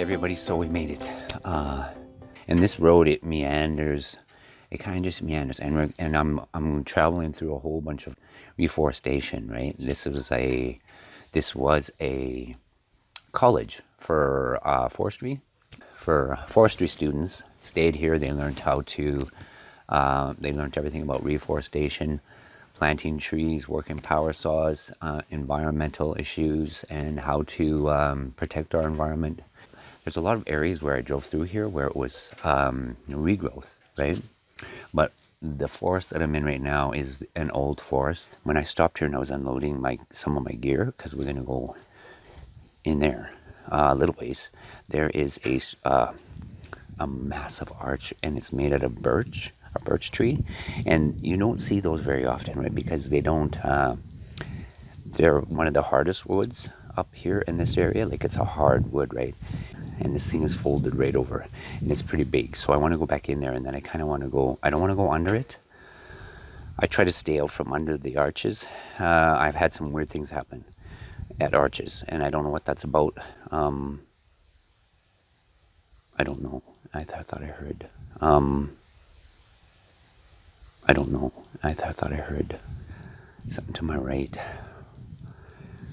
everybody, so we made it. And this road, it meanders. It kind of just meanders, and I'm traveling through a whole bunch of reforestation. Right, this was a college for forestry. For forestry students, stayed here. They learned they learned everything about reforestation, planting trees, working power saws, environmental issues, and how to protect our environment. There's a lot of areas where I drove through here where it was regrowth, right? But the forest that I'm in right now is an old forest. When I stopped here and I was unloading some of my gear, because we're gonna go in there a little ways, there is a massive arch, and it's made out of a birch tree, and you don't see those very often, right? Because they don't. They're one of the hardest woods up here in this area. Like, it's a hard wood, right? And this thing is folded right over, and it's pretty big. So I want to go back in there, and then I kind of want to go. I don't want to go under it. I try to stay out from under the arches. I've had some weird things happen at arches, and I don't know what that's about. I don't know. I thought I heard. I don't know. I thought I heard something to my right.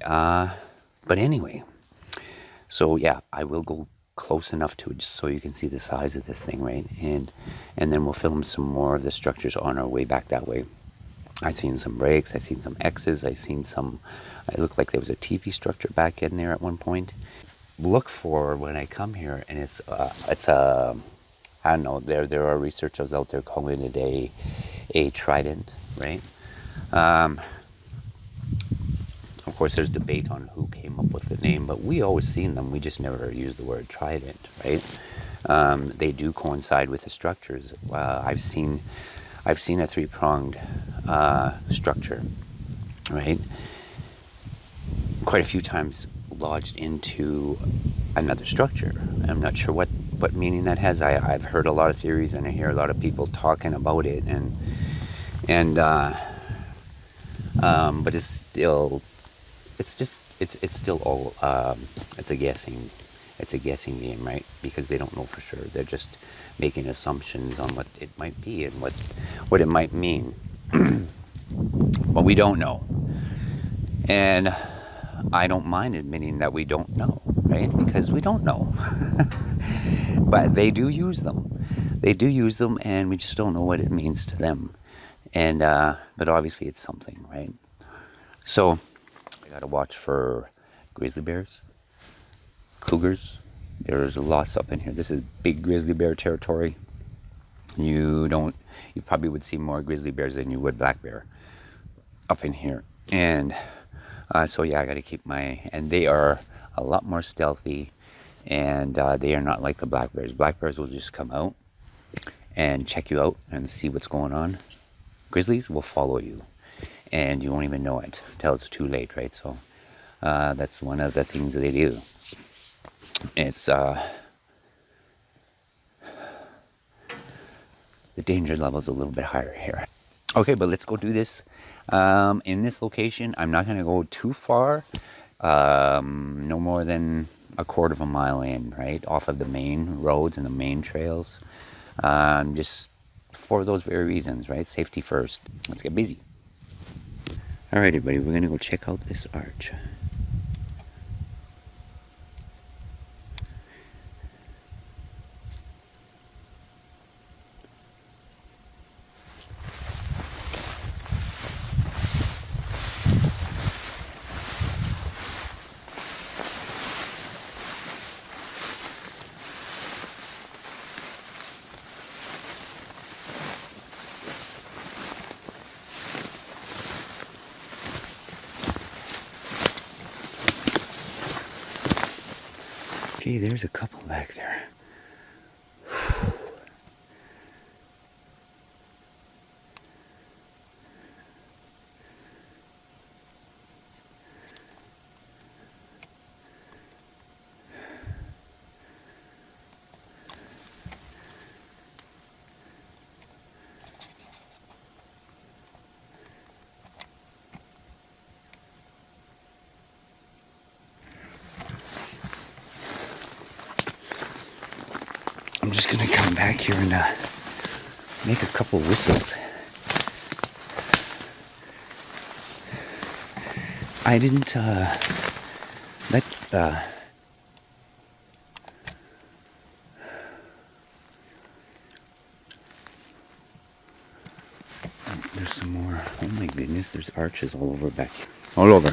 But anyway, so yeah, I will go close enough to it just so you can see the size of this thing, right? And then we'll film some more of the structures on our way back that way. I seen some breaks. I seen some X's. I seen some. It looked like there was a teepee structure back in there at one point. Look for when I come here, and it's a, I don't know. There are researchers out there calling it a trident, right? Of course, there's debate on who came up with the name, but we always seen them. We just never used the word trident, right? They do coincide with the structures. I've seen a three-pronged structure, right? Quite a few times lodged into another structure. I'm not sure what meaning that has. I've heard a lot of theories, and I hear a lot of people talking about it, but it's still all it's a guessing game, right? Because they don't know for sure. They're just making assumptions on what it might be and what it might mean. But we don't know, and I don't mind admitting that we don't know, right? Because we don't know. But they do use them. And we just don't know what it means to them. And but obviously it's something, right? So I gotta watch for grizzly bears, cougars. There's lots up in here. This is big grizzly bear territory. You probably would see more grizzly bears than you would black bear up in here. And so yeah, I got to keep and they are a lot more stealthy, and they are not like the black bears. Black bears will just come out and check you out and see what's going on. Grizzlies will follow you, and you won't even know it until it's too late, right? So that's one of the things that they do. It's the danger level is a little bit higher here. Okay, but let's go do this. In this location, I'm not going to go too far, no more than a quarter of a mile in, right, off of the main roads and the main trails, just for those very reasons, right? Safety first. Let's get busy. All right, everybody, we're going to go check out this arch. Okay, there's a couple back there. come back here and make a couple whistles. I didn't let there's some more. Oh my goodness, there's arches all over back here. All over.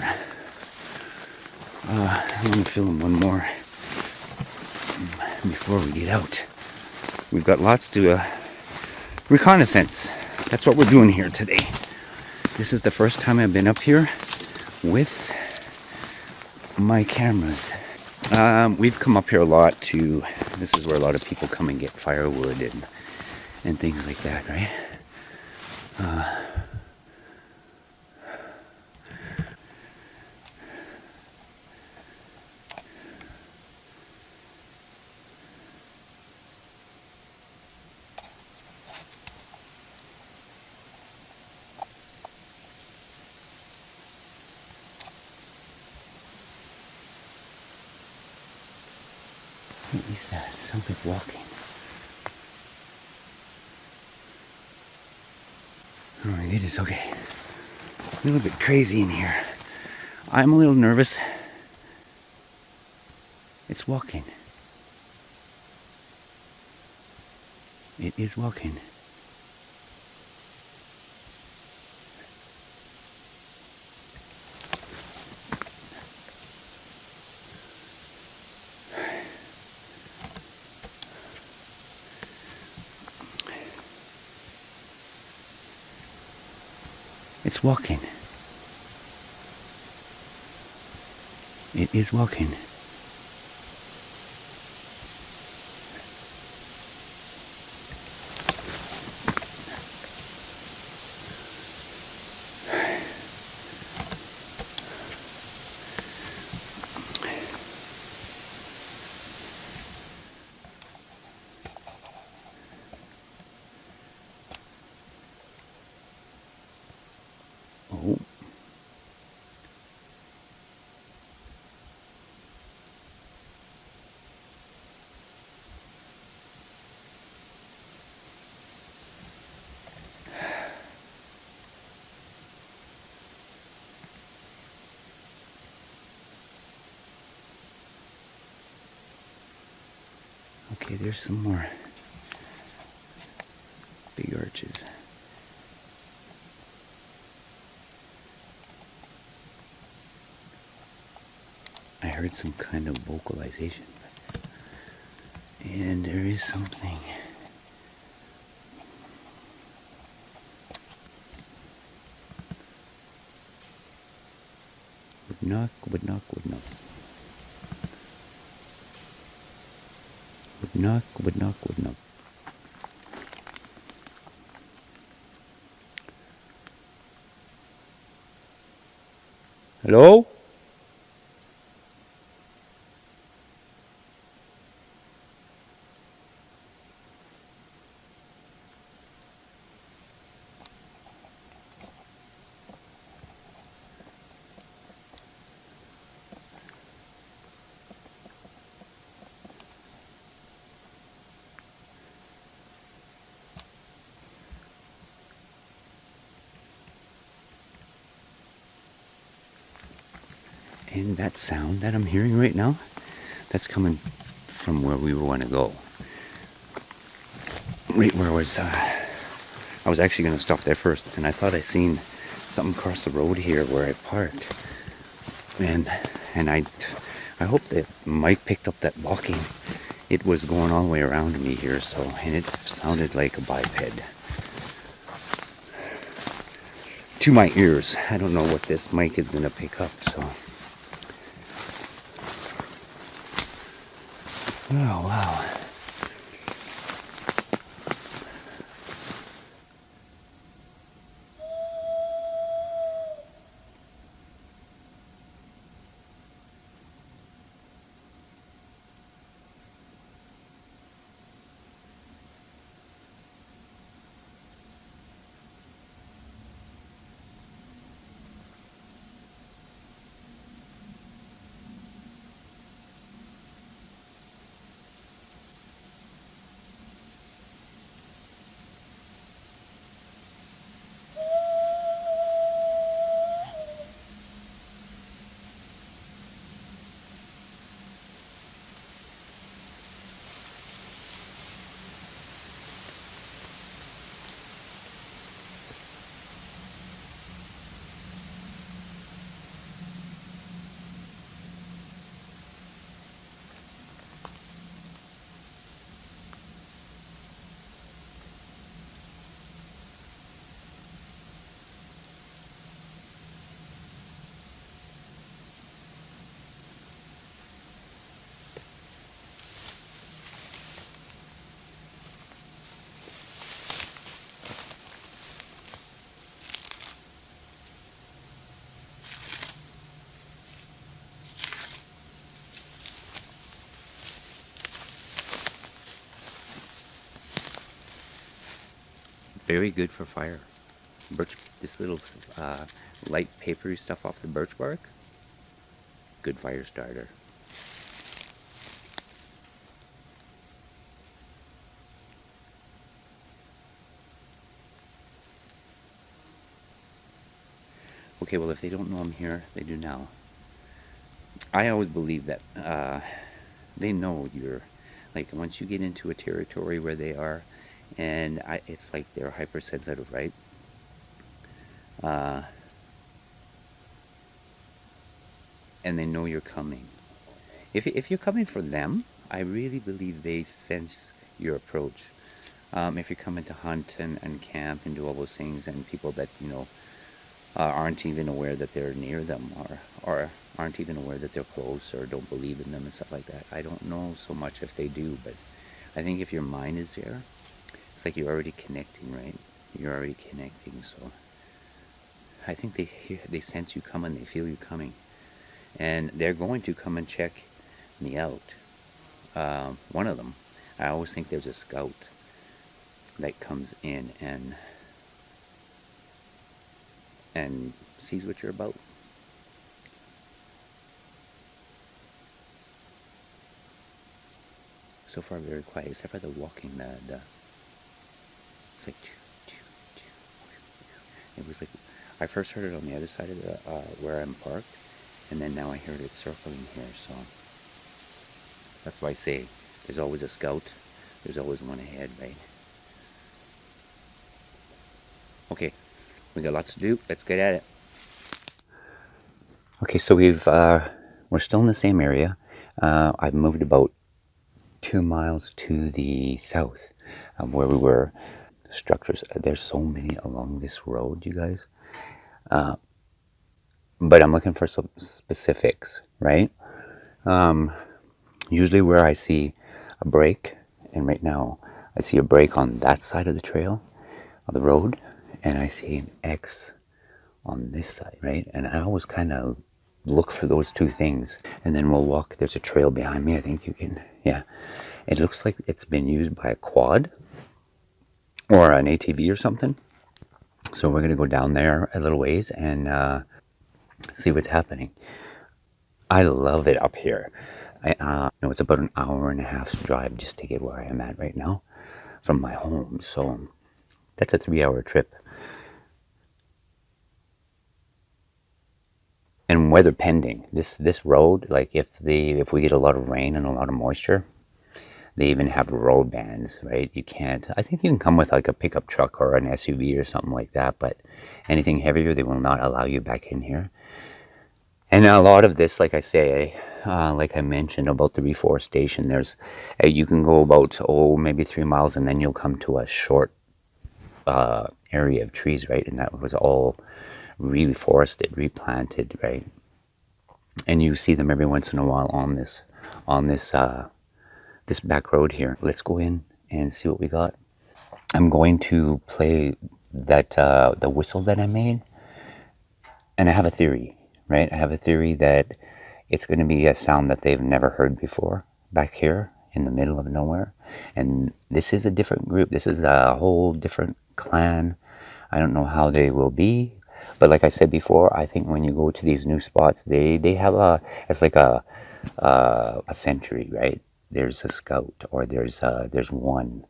I'm gonna film one more before we get out. We've got lots to reconnaissance. That's what we're doing here today. This is the first time I've been up here with my cameras. We've come up here a lot to, this is where a lot of people come and get firewood and things like that, right? What is that? It sounds like walking. Oh my goodness, okay. A little bit crazy in here. I'm a little nervous. It's walking. It is walking. It's walking. It is walking. Oh. Okay, there's some more big arches. I heard some kind of vocalization. And there is something. Would knock, would knock, would knock. Would knock, would knock, would knock. Hello? And that sound that I'm hearing right now, that's coming from where we want to go. Right where I was actually going to stop there first, and I thought I seen something across the road here where I parked. And I hope that Mike picked up that walking. It was going all the way around me here, and it sounded like a biped. To my ears. I don't know what this mic is going to pick up, so. Oh, wow. Very good for fire. Birch, this little light papery stuff off the birch bark, good fire starter. Okay, well, if they don't know I'm here, they do now. I always believe that they know you're, like, once you get into a territory where they are, and it's like they're hypersensitive, right? Uh, and they know you're coming. If you're coming for them, I really believe they sense your approach. If you're coming to hunt and camp and do all those things, and people that, aren't even aware that they're near them, or aren't even aware that they're close, or don't believe in them and stuff like that. I don't know so much if they do, but I think if your mind is there, it's like you're already connecting, right? You're already connecting, so I think they sense you coming, they feel you coming, and they're going to come and check me out. One of them, I always think there's a scout that comes in and sees what you're about. So far, very quiet, except for the walking. It's like it was like I first heard it on the other side of the where I'm parked, and then now I heard it circling here. So that's why I say there's always a scout. There's always one ahead, right? Okay, we got lots to do. Let's get at it. Okay, so we're still in the same area. I've moved about 2 miles to the south of where we were. Structures. There's so many along this road, you guys. But I'm looking for some specifics, right? Usually where I see a break, and right now I see a break on that side of the trail, of the road, and I see an X on this side, right? And I always kind of look for those two things, and then we'll walk. There's a trail behind me. I think you can, yeah. It looks like it's been used by a quad or an ATV or something. So we're gonna go down there a little ways and see what's happening. I love it up here. It's about an hour and a half's drive just to get where I am at right now from my home. So that's a 3 hour trip. And weather pending. This road, like if we get a lot of rain and a lot of moisture, they even have road bans, right? You can't. I think you can come with like a pickup truck or an SUV or something like that, but anything heavier, they will not allow you back in here. And a lot of this, like I say, like I mentioned about the reforestation, you can go about, maybe 3 miles, and then you'll come to a short area of trees, right? And that was all reforested, replanted, right? And you see them every once in a while on this back road here. Let's go in and see what we got. I'm going to play the whistle that I made, and I have a theory, right? I have a theory that it's going to be a sound that they've never heard before back here in the middle of nowhere. And this is a different group. This is a whole different clan. I don't know how they will be, but like I said before, I think when you go to these new spots, they have it's like a century, right? There's a scout, or there's one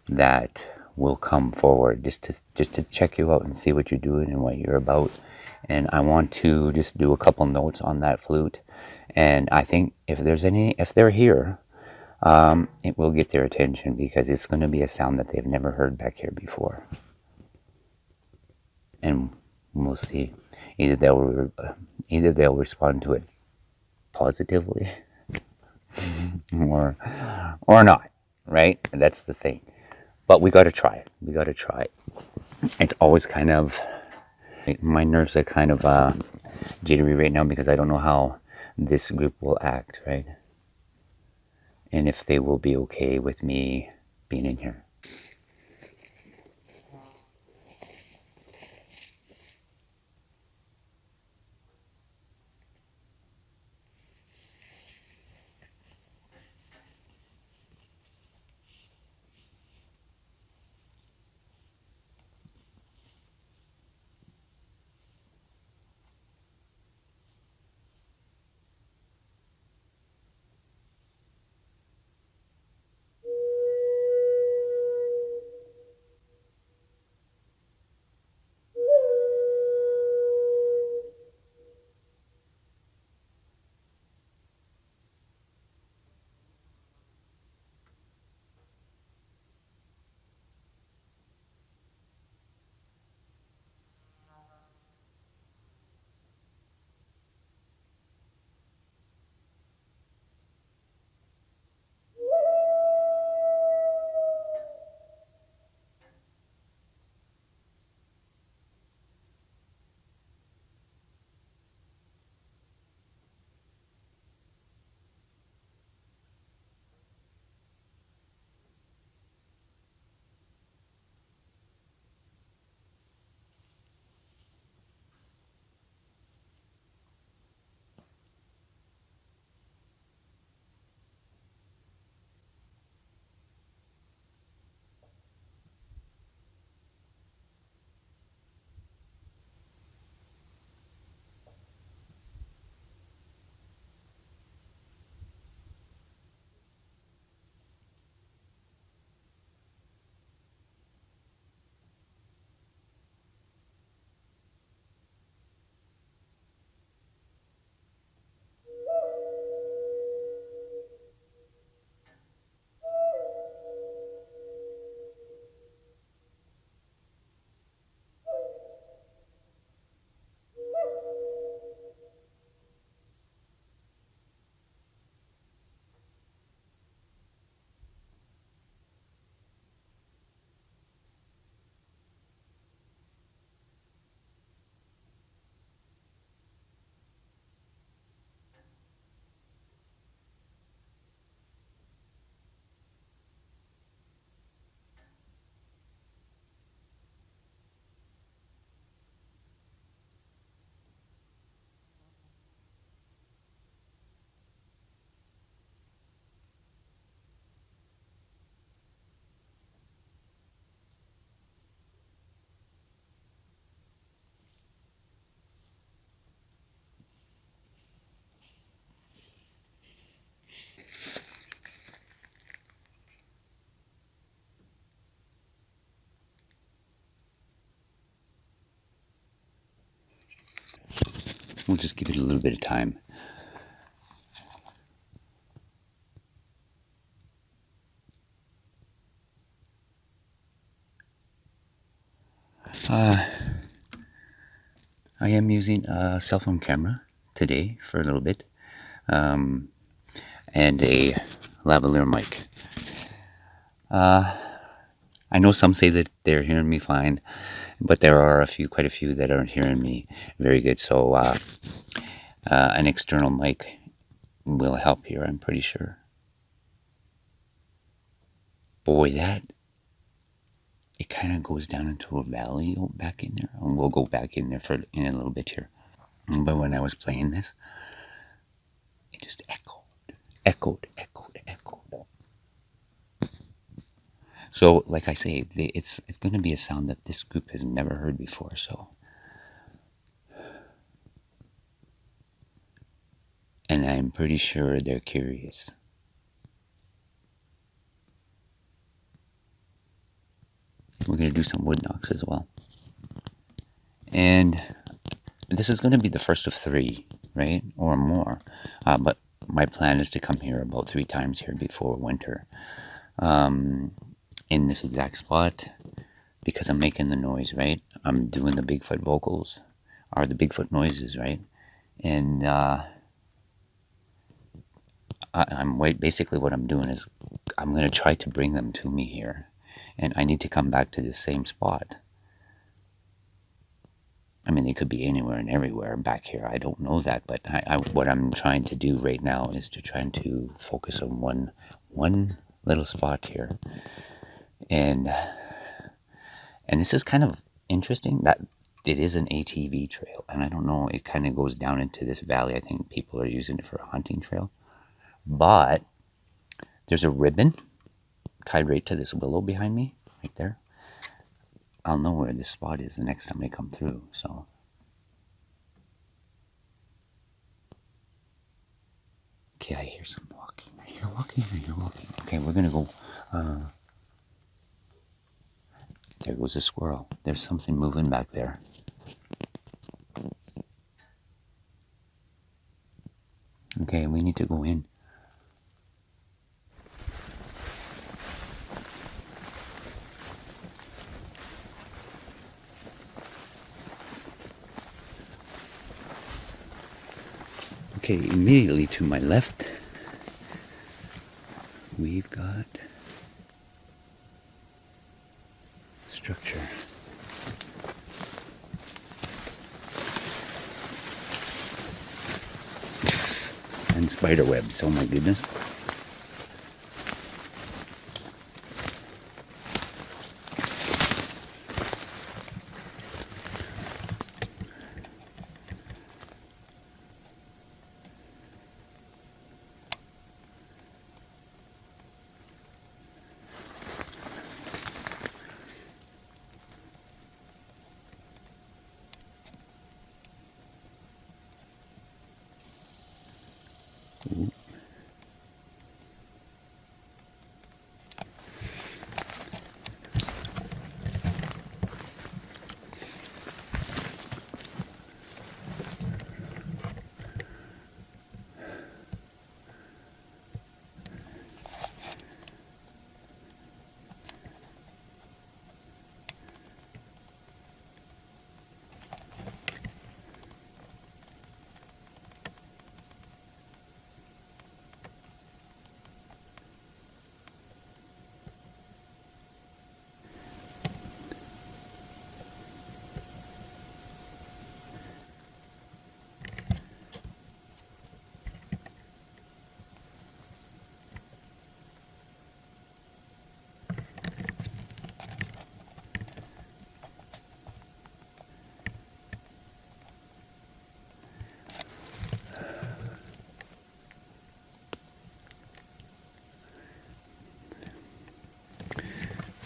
that will come forward just to check you out and see what you're doing and what you're about. And I want to just do a couple notes on that flute. And I think if they're here, it will get their attention, because it's going to be a sound that they've never heard back here before. And we'll see. Either they'll respond to it positively, or not. Right? And that's the thing. But we got to try it. We got to try it. It's always kind of, my nerves are kind of jittery right now, because I don't know how this group will act, right? And if they will be okay with me being in here. We'll just give it a little bit of time. I am using a cell phone camera today for a little bit, and a lavalier mic. I know some say that they're hearing me fine, but there are quite a few that aren't hearing me very good. So an external mic will help here, I'm pretty sure. Boy, it kind of goes down into a valley back in there. And we'll go back in there in a little bit here. But when I was playing this, it just echoed. So, like I say, it's going to be a sound that this group has never heard before. So, and I'm pretty sure they're curious. We're going to do some wood knocks as well. And this is going to be the first of 3, right? Or more. But my plan is to come here about 3 times here before winter. In this exact spot, because I'm making the noise, right? I'm doing the Bigfoot vocals, or the Bigfoot noises, right? And basically what I'm doing is I'm going to try to bring them to me here. And I need to come back to the same spot. I mean, they could be anywhere and everywhere back here. I don't know that, but what I'm trying to do right now is to try to focus on one little spot here. And this is kind of interesting that it is an ATV trail. And I don't know, it kind of goes down into this valley. I think people are using it for a hunting trail. But there's a ribbon tied right to this willow behind me, right there. I'll know where this spot is the next time I come through, so. Okay, I hear some walking. I hear walking. Okay, we're gonna go. There goes a squirrel. There's something moving back there. Okay, we need to go in. Okay, immediately to my left, we've got structure. And spider webs, oh my goodness.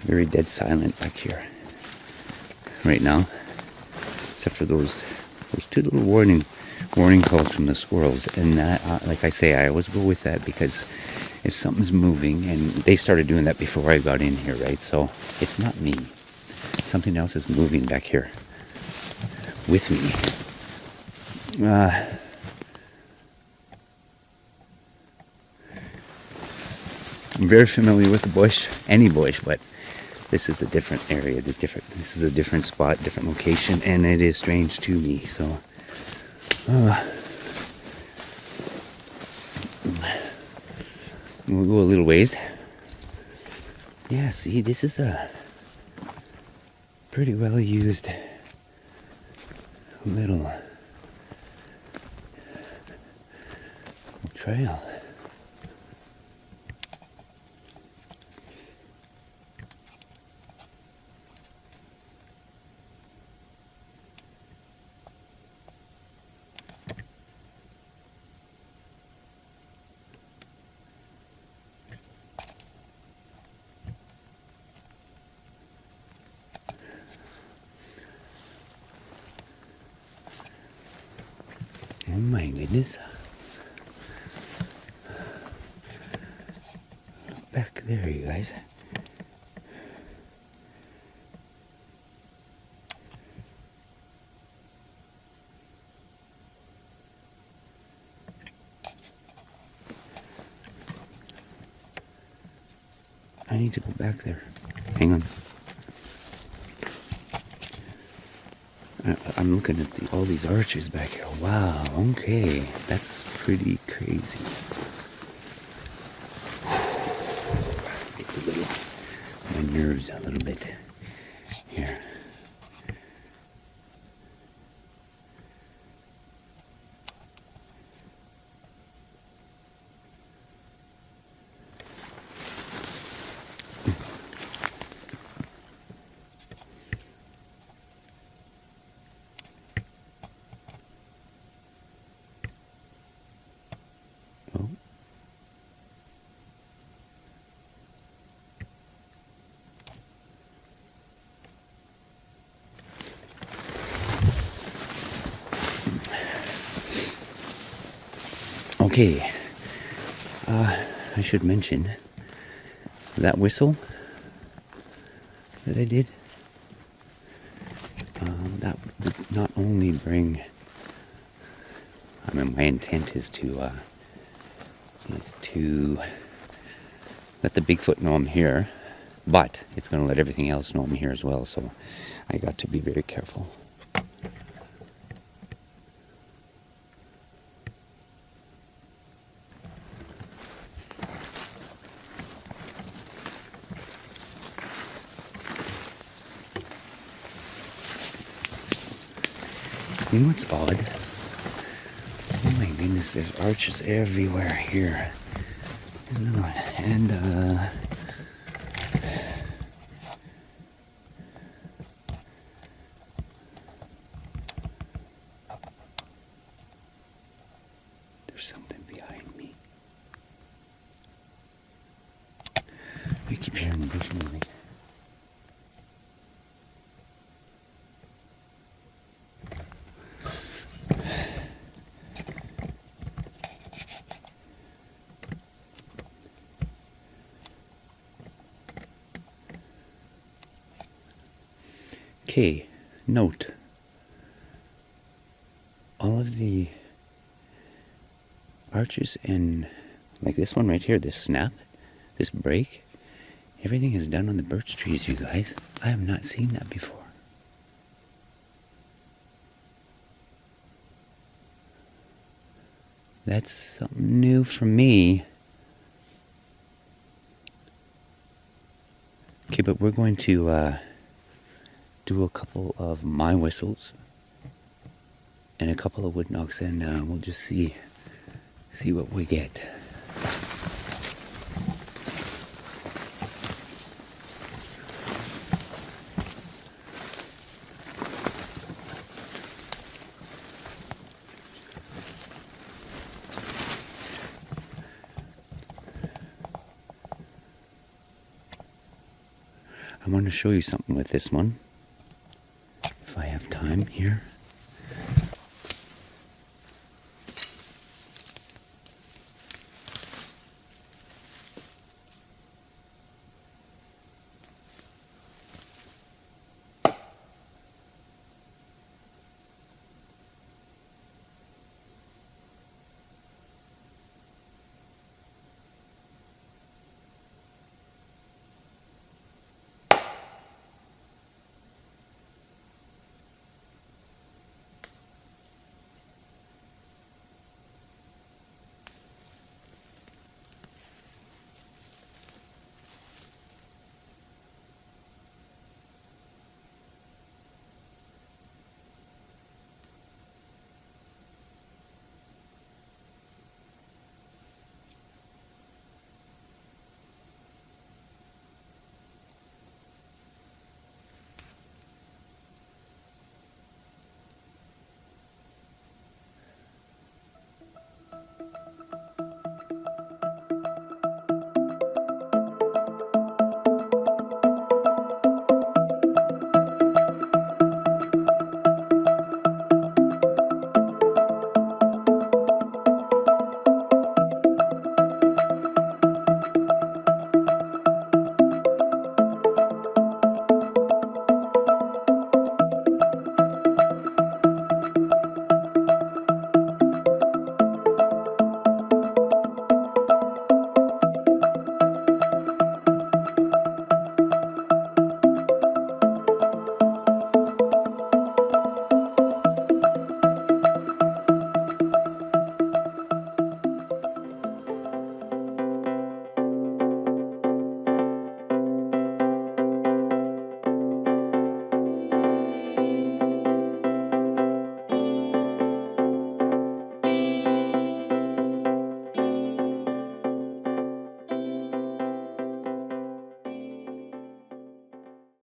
Very dead silent back here right now, except for those 2 little warning calls from the squirrels. And that, like I say, I always go with that, because if something's moving, and they started doing that before I got in here, right? So it's not me. Something else is moving back here with me. I'm very familiar with the bush, any bush, but this is a different area. This is a different spot, different location, and it is strange to me. So, we'll go a little ways. Yeah, see, this is a pretty well used little trail. Oh my goodness. Back there, you guys. I need to go back there. Hang on. I'm looking at all these arches back here. Wow, okay. That's pretty crazy. Get my nerves a little bit here. Oh. Okay, I should mention that whistle that I did, that would not only bring, I mean, my intent is to let the Bigfoot know I'm here, but it's going to let everything else know I'm here as well, so I got to be very careful. You know what's odd? Oh my goodness, there's arches everywhere here. Isn't that odd? And, there's something behind me. I keep hearing the bush moving. Okay, note, all of the arches and like this one right here, this snap, this break, everything is done on the birch trees, you guys. I have not seen that before. That's something new for me. Okay, but we're going to do a couple of my whistles and a couple of wood knocks, and we'll just see what we get. I want to show you something with this one, if I have time here.